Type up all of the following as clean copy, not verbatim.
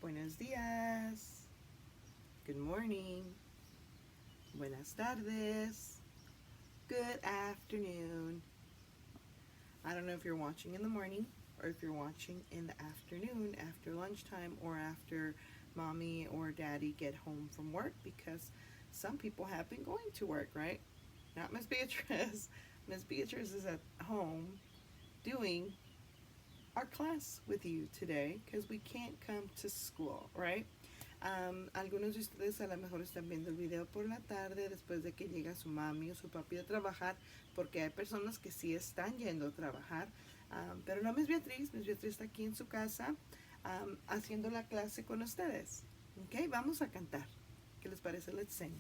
Buenos días. Good morning. Buenas tardes. Good afternoon. I don't know if you're watching in the morning or if you're watching in the afternoon after lunchtime or after mommy or daddy get home from work because some people have been going to work, right? Not Miss Beatrice. Miss Beatrice is at home doing our class with you today because we can't come to school, right? Algunos de ustedes a lo mejor están viendo el video por la tarde después de que llega su mami o su papi a trabajar, porque hay personas que sí están yendo a trabajar, pero no Miss Beatriz. Miss Beatriz está aquí en su casa haciendo la clase con ustedes. Ok, vamos a cantar. ¿Qué les parece? Let's sing.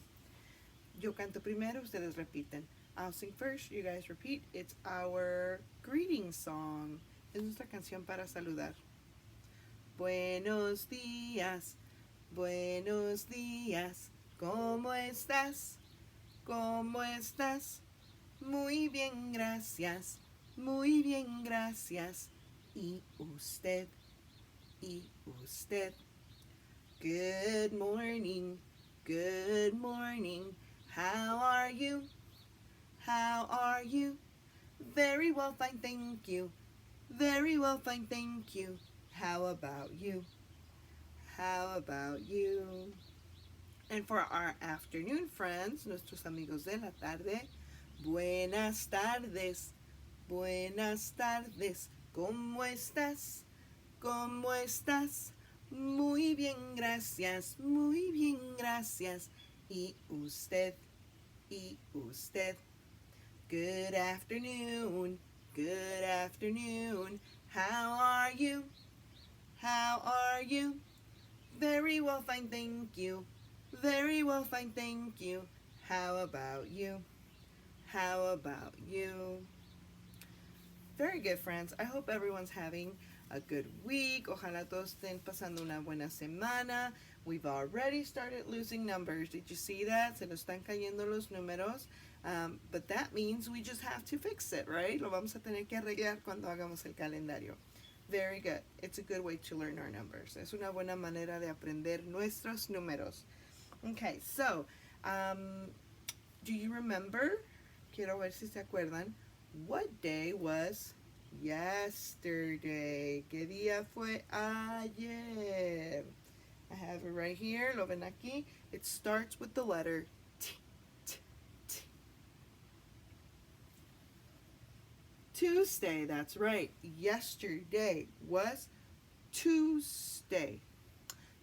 Yo canto primero, ustedes repiten. I'll sing first, you guys repeat. It's our greeting song. Es nuestra canción para saludar. Buenos días, buenos días. ¿Cómo estás? ¿Cómo estás? Muy bien, gracias. Muy bien, gracias. ¿Y usted? ¿Y usted? Good morning. Good morning. How are you? How are you? Very well, fine, thank you. Very well, fine, thank you. How about you? How about you? And for our afternoon friends, nuestros amigos de la tarde, buenas tardes. Buenas tardes. ¿Cómo estás? ¿Cómo estás? Muy bien, gracias. Muy bien, gracias. ¿Y usted? ¿Y usted? Good afternoon. Good afternoon. How are you? How are you? Very well, fine, thank you. Very well, fine, thank you. How about you? How about you? Very good, friends. I hope everyone's having a good week. Ojalá todos estén pasando una buena semana. We've already started losing numbers. Did you see that? Se nos están cayendo los números. But that means we just have to fix it, right? Lo vamos a tener que arreglar cuando hagamos el calendario. Very good. It's a good way to learn our numbers. Es una buena manera de aprender nuestros números. Okay, so, do you remember? Quiero ver si se acuerdan. What day was yesterday? ¿Qué día fue ayer? I have it right here. Lo ven aquí. It starts with the letter T. T. Tuesday, that's right. Yesterday was Tuesday.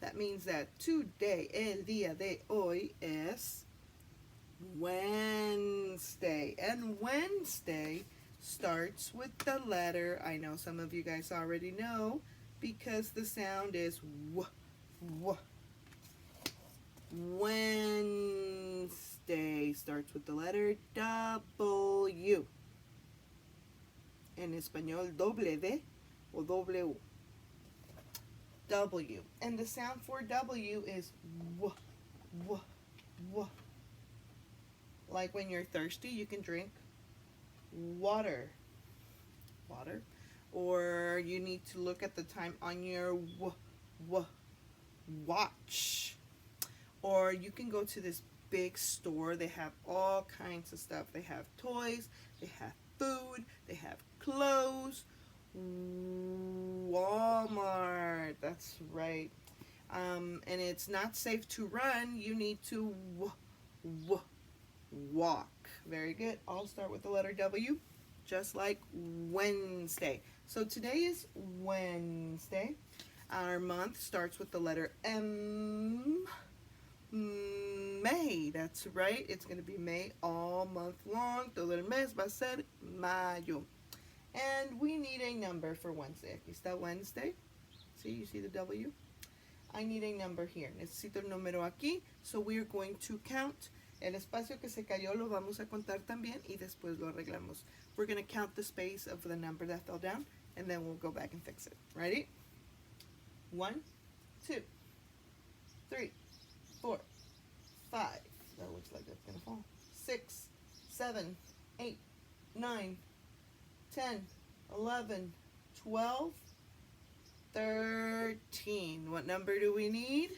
That means that today, el día de hoy, es Wednesday. And Wednesday starts with the letter, I know some of you guys already know, because the sound is W, W. Wednesday starts with the letter W. En español, doble D o W. W. And the sound for W is W, W, W. Like when you're thirsty, you can drink water. Water. Or you need to look at the time on your watch. Or you can go to this big store. They have all kinds of stuff. They have toys. They have food. They have clothes. Walmart. That's right. And it's not safe to run. You need to walk. Very good. I'll start with the letter W, just like Wednesday. So today is Wednesday. Our month starts with the letter M. May. That's right. It's going to be May all month long. Todo el mes va a ser mayo. And we need a number for Wednesday. Aquí está Wednesday. See, you see the W? I need a number here. Necesito el número aquí. So we are going to count. El espacio que se cayó lo vamos a contar también y después lo arreglamos. We're going to count the space of the number that fell down and then we'll go back and fix it. Ready? 1, 2, 3, 4, 5. That looks like that's going to fall. 6, 7, 8, 9, 10, 11, 12, 13. what number do we need?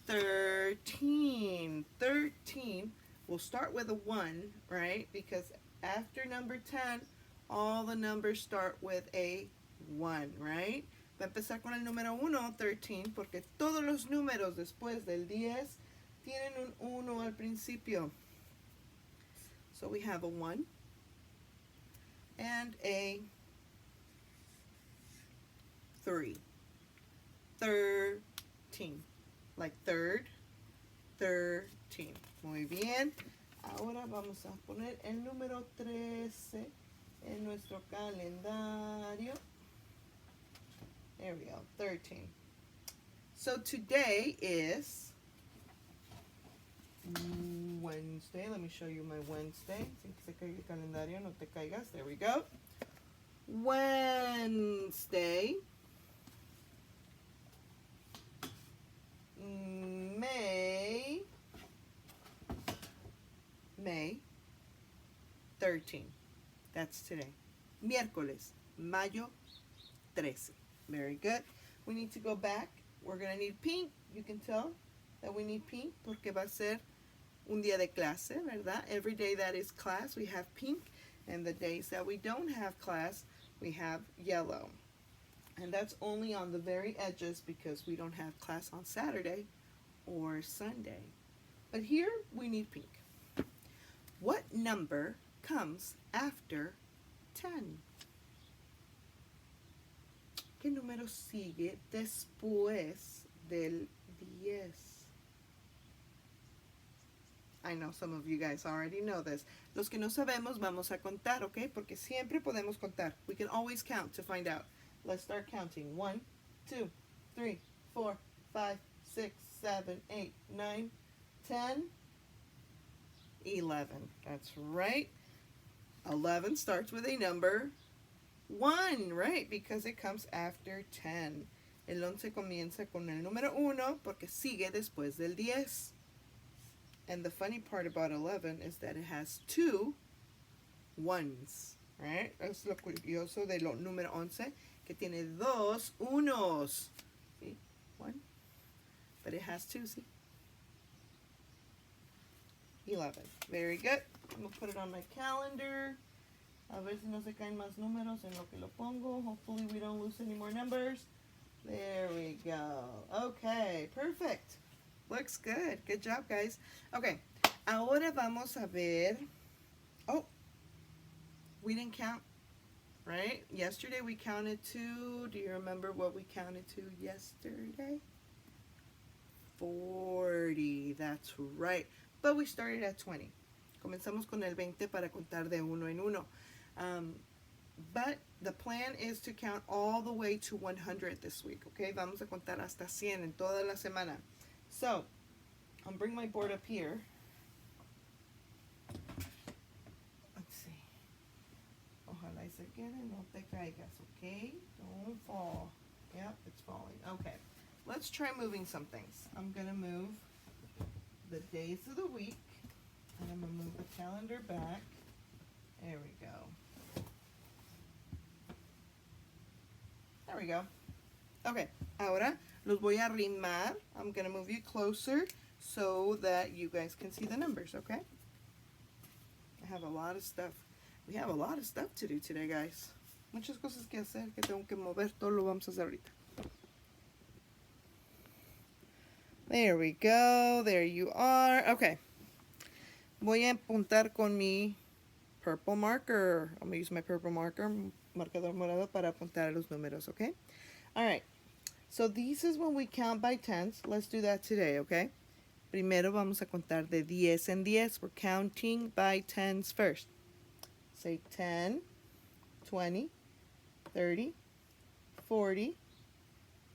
13. 13. We'll start with a 1, right? Because after number 10, all the numbers start with a 1, right? Va a empezar con el número 1, 13, porque todos los números después del 10 tienen un 1 al principio. So we have a 1 and a 3. 13. Like third, 13. Muy bien. Ahora vamos a poner el número 13 en nuestro calendario. There we go, 13. So today is Wednesday. Let me show you my Wednesday. Sin que se caiga el calendario, no te caigas. There we go. Wednesday, May 13. That's today. Miércoles, Mayo 13. Very good. We need to go back. We're going to need pink. You can tell that we need pink porque va a ser un día de clase, ¿verdad? Every day that is class, we have pink. And the days that we don't have class, we have yellow. And that's only on the very edges because we don't have class on Saturday or Sunday. But here we need pink. What number comes after 10? ¿Qué número sigue después del 10? I know some of you guys already know this. Los que no sabemos vamos a contar, ¿ok? Porque siempre podemos contar. We can always count to find out. Let's start counting. 1, 2, 3, 4, 5, 6, 7, 8, 9, 10, 11. That's right. 11 starts with a number 1, right? Because it comes after 10. El 11 comienza con el número 1 porque sigue después del 10. And the funny part about 11 is that it has 2 ones, right? Es lo curioso de lo número 11, que tiene 2 unos. See? 1. But it has 2, see? 11. Very good. I'm going to put it on my calendar. A ver si no se caen más números en lo que lo pongo. Hopefully we don't lose any more numbers. There we go. Okay, perfect. Looks good. Good job, guys. Okay, ahora vamos a ver. Oh, we didn't count, right? Yesterday we counted to. Do you remember what we counted to yesterday? 40. That's right. But we started at 20. Comenzamos con el 20 para contar de uno en uno. But the plan is to count all the way to 100 this week, okay? Vamos a contar hasta 100 en toda la semana. So, I'll bring my board up here. Let's see. Ojalá y se quede, no te caigas, okay? Don't fall. Yep, it's falling. Okay, let's try moving some things. I'm going to move the days of the week, and I'm going to move the calendar back. There we go. There we go. Okay, ahora los voy a arrimar. I'm going to move you closer so that you guys can see the numbers, okay? I have a lot of stuff. We have a lot of stuff to do today, guys. Muchas cosas que hacer, que tengo que mover. Todo lo vamos a hacer ahorita. There we go. There you are. Okay. Voy a apuntar con mi purple marker. I'm going to use my purple marker, marcador morado, para apuntar los números, okay? All right. So this is when we count by tens. Let's do that today, okay? Primero vamos a contar de 10 en 10. We're counting by tens first. Say 10, 20, 30, 40.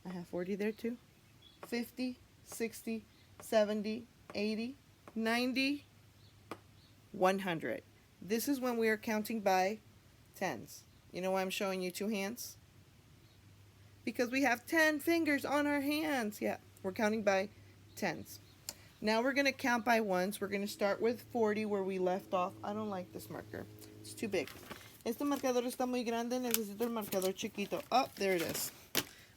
I have 40 there too. 50, 60, 70, 80, 90, 100. This is when we are counting by tens. You know why I'm showing you two hands? Because we have 10 fingers on our hands. Yeah, we're counting by tens. Now we're going to count by ones. We're going to start with 40 where we left off. I don't like this marker. It's too big. Este marcador está muy grande. Necesito el marcador chiquito. Oh, there it is.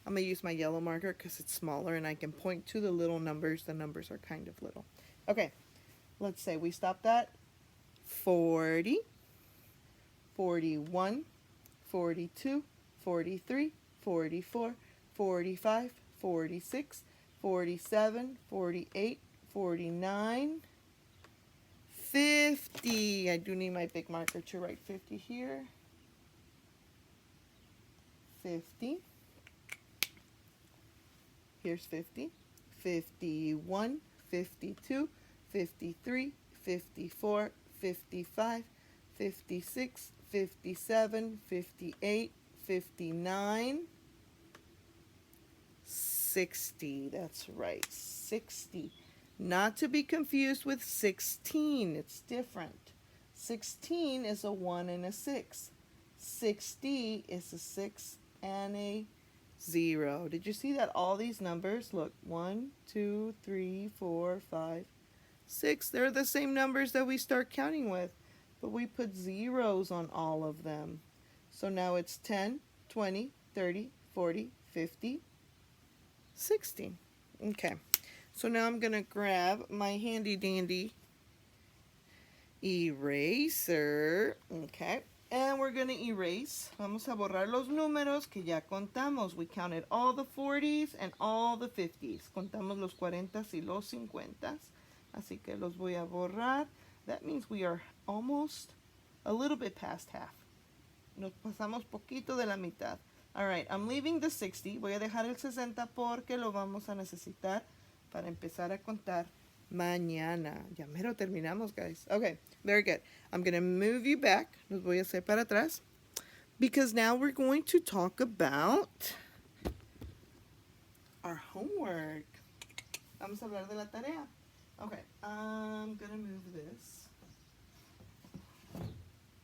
I'm going to use my yellow marker because it's smaller and I can point to the little numbers. The numbers are kind of little. Okay, let's say we stopped at 40, 41, 42, 43, 44, 45, 46, 47, 48, 49, 50. I do need my big marker to write 50 here. 50. Here's 50. 51, 52, 53, 54, 55, 56, 57, 58, 59, 60. That's right, 60. Not to be confused with 16. It's different. 16 is a 1 and a 6. 60 is a 6 and a 0. Did you see that all these numbers, look, 1, 2, 3, 4, 5, 6, they're the same numbers that we start counting with, but we put zeros on all of them. So now it's 10, 20, 30, 40, 50, 60. Okay, so now I'm going to grab my handy dandy eraser. Okay. And we're going to erase. Vamos a borrar los números que ya contamos. We counted all the 40s and all the 50s. Contamos los 40s y los 50s. Así que los voy a borrar. That means we are almost a little bit past half. Nos pasamos poquito de la mitad. All right, I'm leaving the 60. Voy a dejar el 60 porque lo vamos a necesitar para empezar a contar mañana. Ya mero terminamos, guys. Okay, very good. I'm going to move you back. Los voy a hacer para atrás. Because now we're going to talk about our homework. Vamos a hablar de la tarea. Okay, I'm going to move this.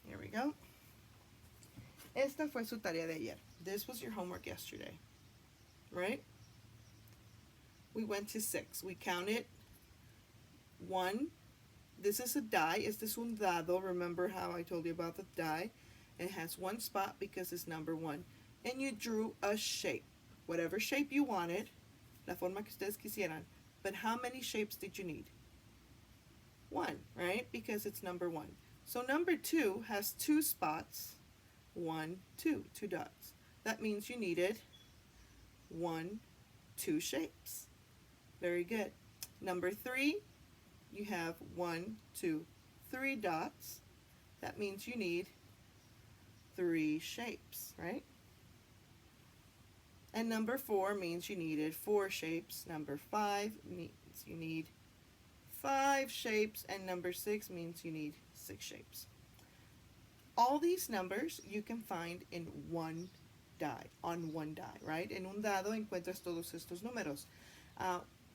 Here we go. Esta fue su tarea de ayer. This was your homework yesterday, right? We went to 6. We counted 1. This is a die. Este es un dado. Remember how I told you about the die? It has one spot because it's number 1. And you drew a shape. Whatever shape you wanted. La forma que ustedes quisieran. But how many shapes did you need? 1, right? Because it's number 1. So number 2 has 2 spots. 1, 2. 2 dots. That means you needed 1, 2 shapes. Very good. Number 3. You have 1, 2, 3 dots. That means you need 3 shapes, right? And number 4 means you needed 4 shapes. Number 5 means you need 5 shapes. And number 6 means you need 6 shapes. All these numbers you can find in one die, on one die, right? En un dado encuentras todos estos números.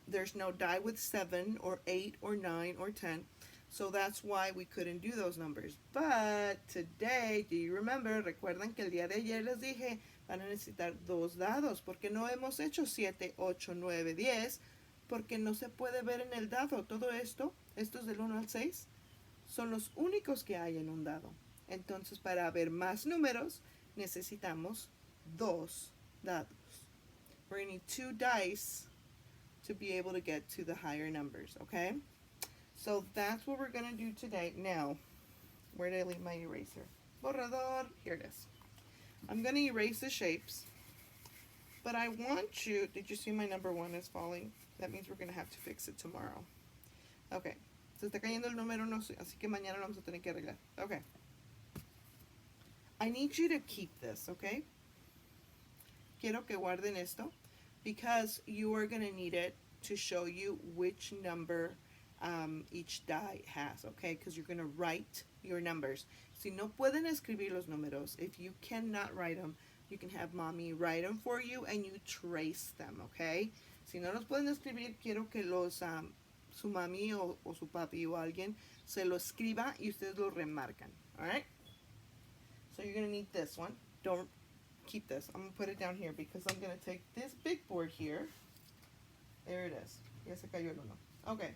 There's no die with 7 or 8 or 9 or 10, so that's why we couldn't do those numbers. But today, do you remember? Recuerdan que el día de ayer les dije, van a necesitar 2 dados, porque no hemos hecho 7, 8, 9, 10, porque no se puede ver en el dado. Todo esto, estos del 1 al 6, son los únicos que hay en un dado. Entonces, para ver más números, necesitamos 2 dados. We're going to need 2 dice to be able to get to the higher numbers, okay? So that's what we're going to do today. Now, where did I leave my eraser? Borrador, here it is. I'm going to erase the shapes, but I want you, did you see my number 1 is falling? That means we're going to have to fix it tomorrow. Okay, se está cayendo el número 1, así que mañana lo vamos a tener que arreglar. Okay. I need you to keep this, okay? Quiero que guarden esto because you are going to need it to show you which number each die has, okay? Because you're going to write your numbers. Si no pueden escribir los números, if you cannot write them, you can have mommy write them for you and you trace them, okay? Si no los pueden escribir, quiero que los su mami o su papi o alguien se lo escriba y ustedes lo remarcan, all right? So you're going to need this one. Don't keep this. I'm going to put it down here because I'm going to take this big board here. There it is. Ya se cayó el uno. Okay.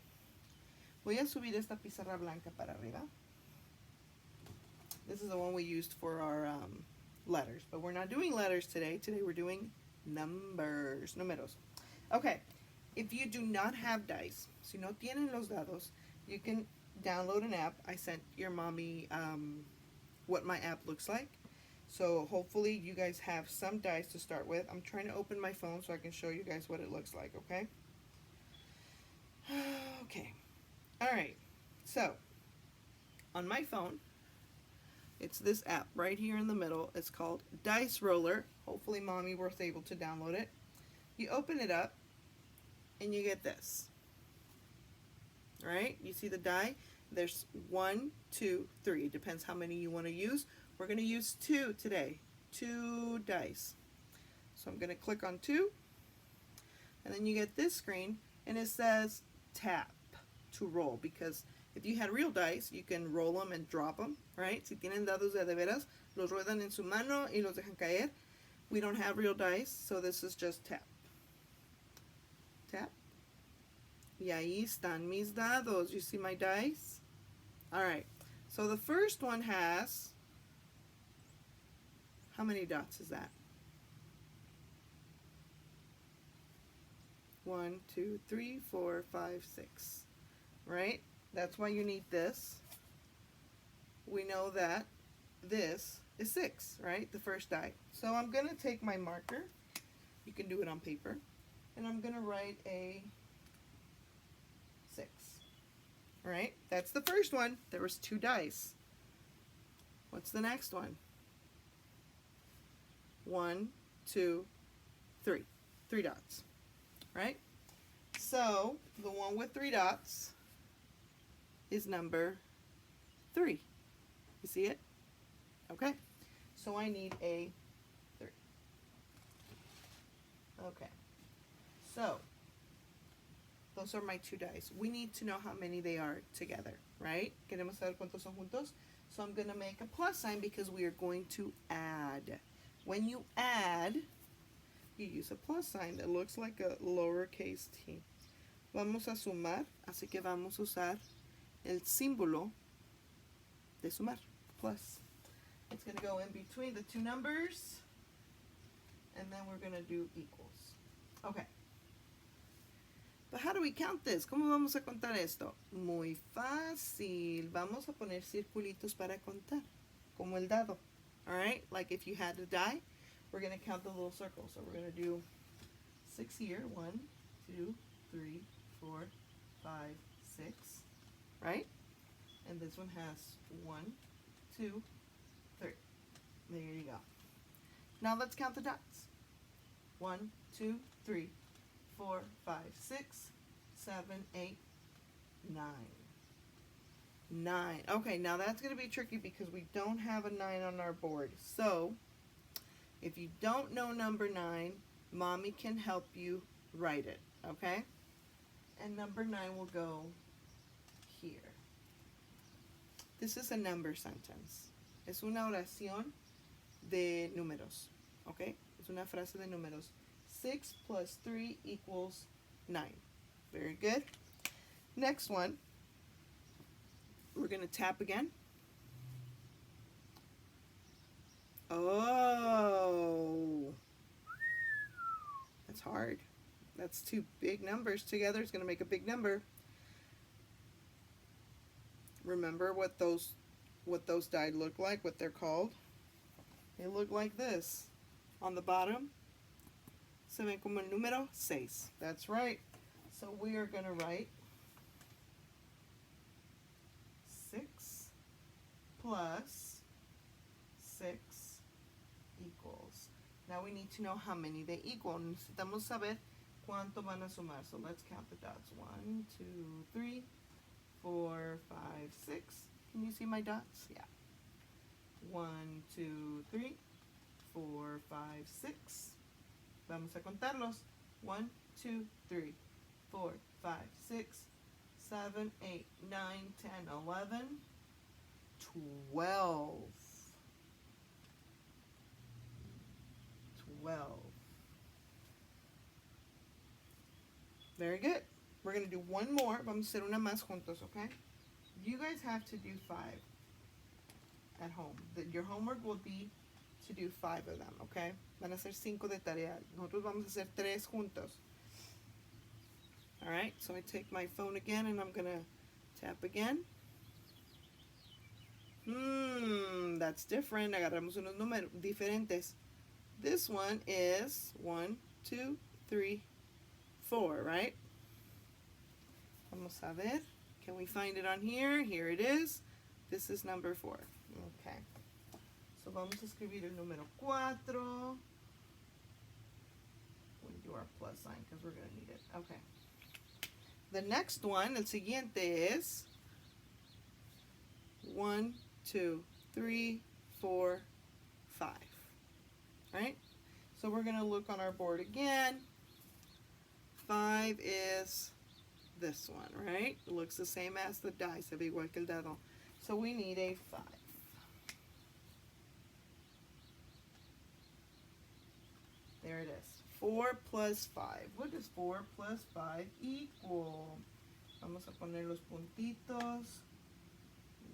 Voy a subir esta pizarra blanca para arriba. This is the one we used for our letters. But we're not doing letters today. Today we're doing Numbers, números. Okay, if you do not have dice, si no tienen los dados, you can download an app. I sent your mommy what my app looks like. So hopefully you guys have some dice to start with. I'm trying to open my phone so I can show you guys what it looks like, okay? Okay. All right. So on my phone, it's this app right here in the middle. It's called Dice Roller. Hopefully mommy was able to download it. You open it up and you get this. All right, you see the die? There's 1, 2, 3. It depends how many you want to use. We're going to use 2 today. 2 dice. So I'm going to click on 2. And then you get this screen and it says tap to roll, because if you had real dice, you can roll them and drop them, right? Si tienen dados de veras, los ruedan en su mano y los dejan caer. We don't have real dice, so this is just tap. Tap. Y ahí están mis dados. You see my dice? All right. So the first one has, how many dots is that? 1, 2, 3, 4, 5, 6. Right? That's why you need this. We know that this is 6, right? The first die. So I'm going to take my marker. You can do it on paper. And I'm going to write a 6. All right? That's the first one. There was 2 dice. What's the next one? 1, 2, 3. 3 dots. Right? So the one with 3 dots is number 3. You see it? Okay. So I need a 3. Okay. So those are my 2 dice. We need to know how many they are together, right? Queremos saber cuántos son juntos. So I'm going to make a plus sign because we are going to add. When you add, you use a plus sign that looks like a lowercase t. Vamos a sumar, así que vamos a usar el símbolo de sumar, plus. It's going to go in between the 2 numbers, and then we're going to do equals. Okay. But how do we count this? ¿Cómo vamos a contar esto? Muy fácil. Vamos a poner circulitos para contar, como el dado. All right? Like if you had a die, we're going to count the little circles. So we're going to do 6 here. 1, 2, 3, 4, 5, 6. Right? And this one has 1, 2, 3. There you go. Now let's count the dots. 1, 2, 3, 4, 5, 6, 7, 8, 9. 9. Okay, now that's going to be tricky because we don't have a 9 on our board. So, if you don't know number 9, Mommy can help you write it, okay? And number 9 will go here. This is a number sentence. Es una oración de números, okay? Es una frase de números. 6 plus 3 equals 9. Very good. Next one. We're going to tap again. Oh, that's hard. That's 2 big numbers together. It's going to make a big number. Remember what those die look like, what they're called? They look like this. On the bottom, se ven como el número 6. That's right. So we are going to write 6 plus 6 equals. Now we need to know how many they equal. Necesitamos saber cuánto van a sumar. So let's count the dots. 1, 2, 3, 4, 5, 6. Can you see my dots? Yeah. 1, 2, 3, 4, 5, 6. Vamos a contarlos. 1, 2, 3, 4, 5, 6, 7, 8, 9, 10, 11, 12. 12. Very good. We're going to do one more. Vamos a hacer una más juntos, okay? You guys have to do 5 at home. Your homework will be to do 5 of them, okay? Van a ser 5 de tarea. Nosotros vamos a hacer 3 juntos. All right, so I take my phone again and I'm gonna tap again. That's different. Agarramos unos números diferentes. This one is 1, 2, 3, 4, right? Vamos a ver. Can we find it on here? Here it is. This is number 4. Okay. So vamos a escribir el número 4. We'll do our plus sign because we're going to need it. Okay. The next one, el siguiente es 1, 2, 3, 4, 5. Right? So we're going to look on our board again. 5 is this one, right? It looks the same as the die, se ve igual que el dado. So we need a 5. There it is. 4 plus 5. What does 4 plus 5 equal? Vamos a poner los puntitos.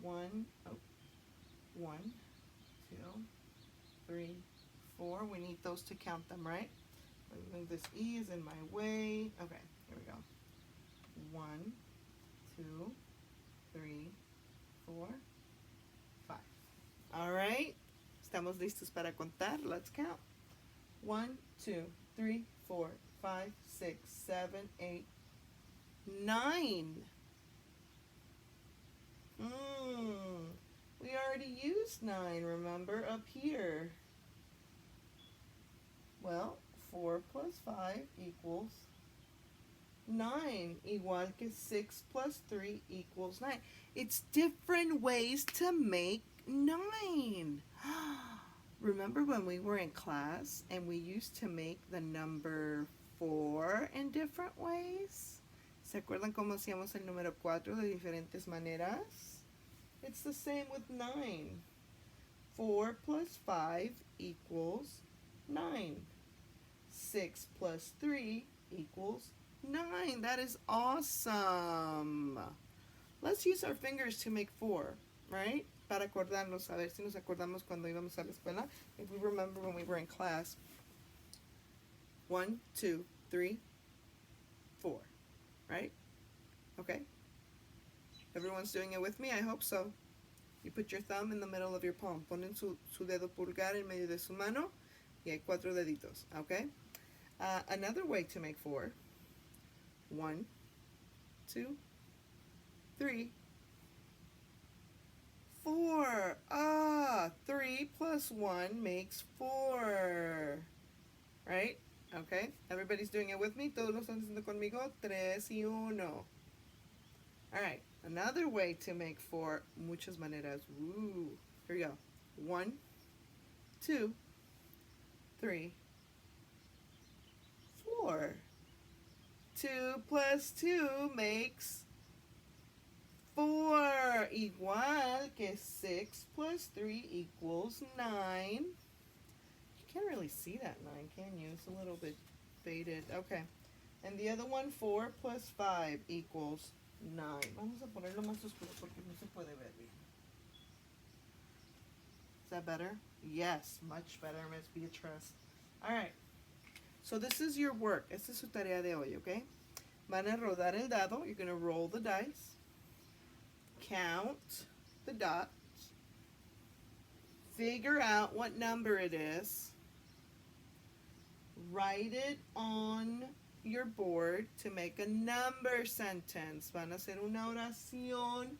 1, 2, 3, 4. We need those to count them, right? This E is in my way. Okay, here we go. 1, 2, 3, 4, 5. All right. Estamos listos para contar. Let's count. 1, 2, 3, 4, 5, 6, 7, 8, 9. We already used 9, remember, up here. Well, 4 plus 5 equals 9, igual que 6 plus 3 equals 9. It's different ways to make 9. Remember when we were in class and we used to make the number 4 in different ways? ¿Se acuerdan cómo hacíamos el número 4 de diferentes maneras? It's the same with 9. 4 plus 5 equals 9. 6 plus 3 equals 9. That is awesome. Let's use our fingers to make 4, right? Para acordarnos, a ver si nos acordamos cuando íbamos a la escuela. If we remember when we were in class. 1, 2, 3, 4, right? Okay. Everyone's doing it with me? I hope so. You put your thumb in the middle of your palm. Ponen su dedo pulgar en medio de su mano y hay 4 deditos, okay? Another way to make 4. 1, 2, 3, 4. 3 plus 1 makes 4. Right? Okay. Everybody's doing it with me. Todos lo están haciendo conmigo. 3 y 1. Alright. Another way to make 4. Muchas maneras. Woo. Here we go. 1, 2, 3, 4. 2 plus 2 makes 4, igual que 6 plus 3 equals 9. You can't really see that 9, can you? It's a little bit faded. Okay. And the other one, 4 plus 5 equals 9. Vamos a ponerlo más oscuro porque no se puede ver bien. Is that better? Yes, much better, Miss Beatrice. All right. So this is your work. Esta es su tarea de hoy, okay? Van a rodar el dado. You're going to roll the dice. Count the dots. Figure out what number it is. Write it on your board to make a number sentence. Van a hacer una oración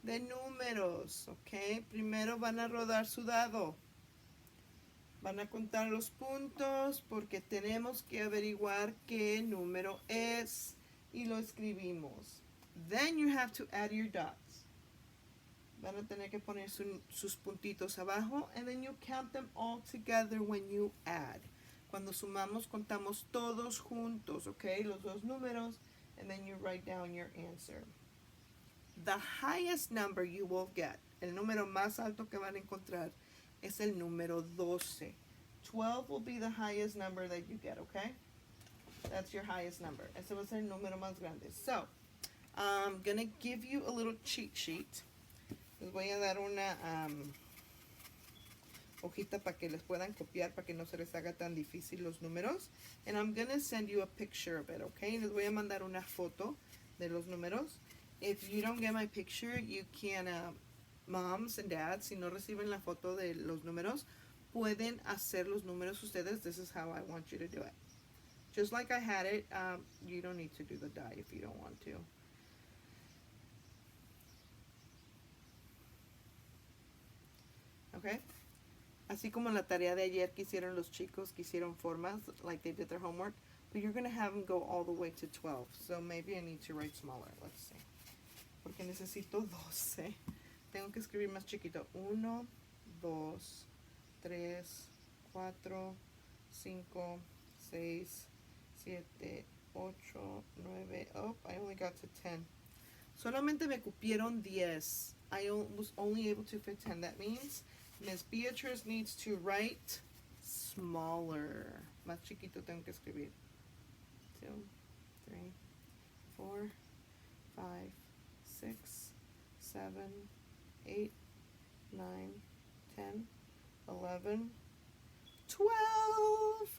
de números, okay? Primero van a rodar su dado. Van a contar los puntos porque tenemos que averiguar qué número es y lo escribimos. Then you have to add your dots. Van a tener que poner sus puntitos abajo and then you count them all together when you add. Cuando sumamos, contamos todos juntos, okay? Los dos números and then you write down your answer. The highest number you will get, el número más alto que van a encontrar, es el número 12. 12 will be the highest number that you get, okay? That's your highest number. Ese va a ser el número más grande. So, I'm going to give you a little cheat sheet. Les voy a dar hojita para que les puedan copiar, para que no se les haga tan difícil los números. And I'm gonna send you a picture of it, okay? Les voy a mandar una foto de los números. If you don't get my picture, you can, moms and dads, si no reciben la foto de los números, pueden hacer los números ustedes. This is how I want you to do it. Just like I had it, you don't need to do the die if you don't want to. Okay? Así como la tarea de ayer que hicieron los chicos, que hicieron formas, like they did their homework, but you're going to have them go all the way to 12. So maybe I need to write smaller. Let's see. Porque necesito 12. Tengo que escribir más chiquito. 1, 2, 3, 4, 5, 6, 7, 8, 9. Oh, I only got to 10. Solamente me cupieron 10. I was only able to fit 10. That means Miss Beatrice needs to write smaller. Más chiquito tengo que escribir. 2, 3, 4, 5, 6, 7, 8, 9, 10, 11, 12.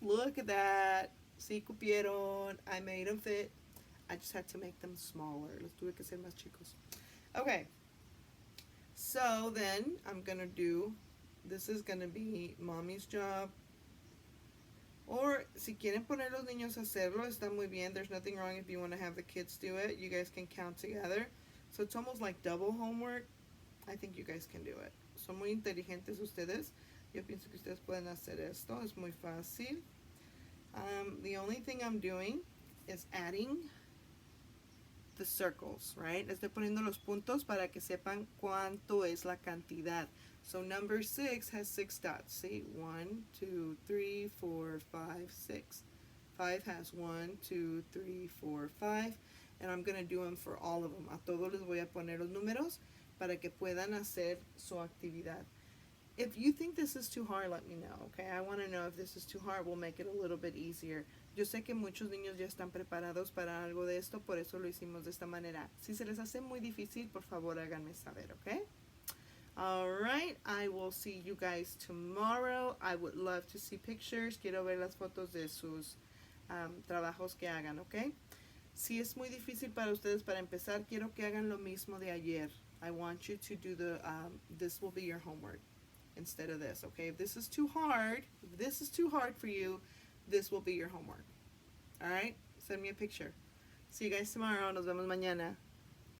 Look at that. Sí cupieron. I made them fit. I just had to make them smaller. Los tuve que hacer más chicos. Okay. So then I'm going to do, this is going to be mommy's job. Or si quieren poner los niños a hacerlo, está muy bien. There's nothing wrong if you want to have the kids do it. You guys can count together. So it's almost like double homework. I think you guys can do it. Son muy inteligentes ustedes. Yo pienso que ustedes pueden hacer esto. Es muy fácil. The only thing I'm doing is adding the circles, right? Estoy poniendo los puntos para que sepan cuánto es la cantidad. So number 6 has 6 dots. See, 1, 2, 3, 4, 5, 6. 5 has 1, 2, 3, 4, 5. And I'm going to do them for all of them. A todos les voy a poner los números para que puedan hacer su actividad. If you think this is too hard, let me know, okay? I want to know if this is too hard. We'll make it a little bit easier. Yo sé que muchos niños ya están preparados para algo de esto, por eso lo hicimos de esta manera. Si se les hace muy difícil, por favor háganme saber, okay? Alright, I will see you guys tomorrow. I would love to see pictures. Quiero ver las fotos de sus trabajos que hagan, okay? Si es muy difícil para ustedes para empezar, quiero que hagan lo mismo de ayer. I want you to do the, this will be your homework instead of this, okay? If this is too hard for you, this will be your homework. Alright? Send me a picture. See you guys tomorrow. Nos vemos mañana.